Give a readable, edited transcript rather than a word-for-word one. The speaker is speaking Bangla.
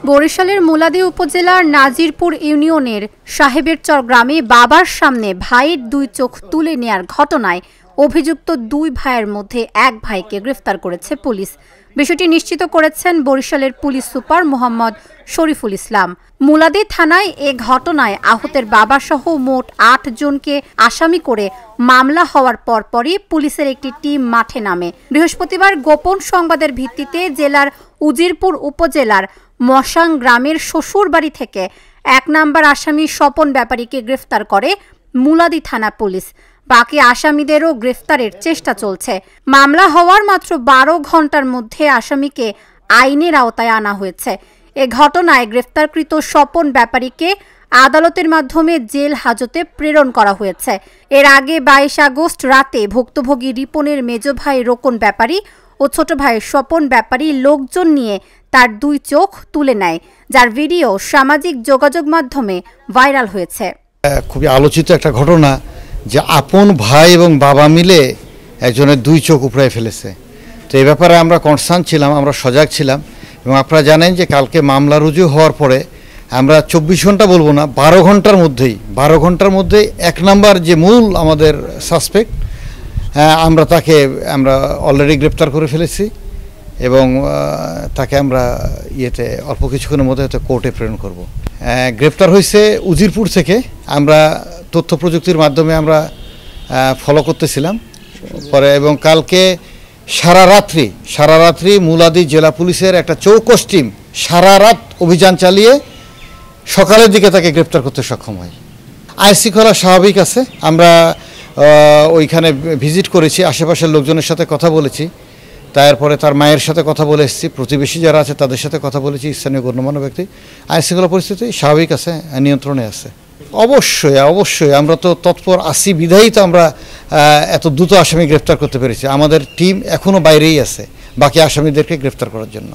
বরিশালের মুলাদী উপজেলার নাজিরপুর ইউনিয়নের সাহেবেরচর গ্রামে বাবার সামনে ভাইয়ের দুই চোখ তুলে নেয়ার ঘটনায় অভিযুক্ত দুই ভাইয়ের মধ্যে এক ভাইকে গ্রেফতার করেছে পুলিশ। বিষয়টি নিশ্চিত করেছেন বরিশালের পুলিশ সুপার মোহাম্মদ শরীফুল ইসলাম। মুলাদী থানায় এ ঘটনায় আহতের বাবাসহ মোট ৮ জনকে আসামি করে মামলা হওয়ার পরপরই পুলিশের একটি টিম মাঠে নামে। বৃহস্পতিবার গোপন সংবাদের ভিত্তিতে জেলার উজিরপুর উপজেলার মশাং গ্রামের শ্বশুর বাড়ি থেকে ১ নম্বর আসামি স্বপন ব্যাপারীকে গ্রেফতার করে মুলাদী থানা পুলিশ। বাকি আসামিদেরও গ্রেফতারের চেষ্টা চলছে। মামলা হওয়ার মাত্র ১২ ঘন্টার মধ্যে আসামিকে আইনের আওতায় আনা হয়েছে। এ ঘটনায় গ্রেফতারকৃত স্বপন ব্যাপারীকে আদালতের মাধ্যমে জেল হাজতে প্রেরণ করা হয়েছে। এর আগে ২২ আগস্ট রাতে ভুক্তভোগী রিপনের মেজ ভাই রোকন ব্যাপারী ও ছোট ভাই স্বপন ব্যাপারী লোকজন নিয়ে তার দুই চোখ তুলে নেয়, যার ভিডিও সামাজিক যোগাযোগ মাধ্যমে ভাইরাল হয়েছে। খুবই আলোচিত একটা ঘটনা যে আপন ভাই এবং বাবা মিলে একজনের দুই চোখ উপড়ায় ফেলেছে। তো এই ব্যাপারে আমরা কনসার্ন ছিলাম, আমরা সজাগ ছিলাম এবং আপনারা জানেন যে কালকে মামলা রুজু হওয়ার পরে আমরা ২৪ ঘন্টা বলবো না, ১২ ঘন্টার মধ্যেই ১ নাম্বার যে মূল আমাদের সাসপেক্ট তাকে আমরা অলরেডি গ্রেপ্তার করে ফেলেছি এবং তাকে আমরা অল্প কিছুক্ষণের মধ্যে হয়তো কোর্টে প্রেরণ করব। গ্রেপ্তার হয়েছে উজিরপুর থেকে। আমরা তথ্য প্রযুক্তির মাধ্যমে আমরা ফলো করতেছিলাম পরে এবং কালকে সারা রাত্রি মুলাদী জেলা পুলিশের একটা চৌকস টিম সারা রাত অভিযান চালিয়ে সকালের দিকে তাকে গ্রেপ্তার করতে সক্ষম হয়। আইনশৃঙ্খলা স্বাভাবিক আছে। আমরা ওইখানে ভিজিট করেছি, আশেপাশের লোকজনের সাথে কথা বলেছি, তারপরে তার মায়ের সাথে কথা বলে এসেছি, প্রতিবেশী যারা আছে তাদের সাথে কথা বলেছি, স্থানীয় গণ্যমান্য ব্যক্তি। আইনশৃঙ্খলা পরিস্থিতি স্বাভাবিক আছে, নিয়ন্ত্রণে আছে। অবশ্যই আমরা তো তৎপর আসি বিধায়ী তো আমরা এত দ্রুত আসামি গ্রেফতার করতে পেরেছি। আমাদের টিম এখনও বাইরেই আছে বাকি আসামিদেরকে গ্রেফতার করার জন্য।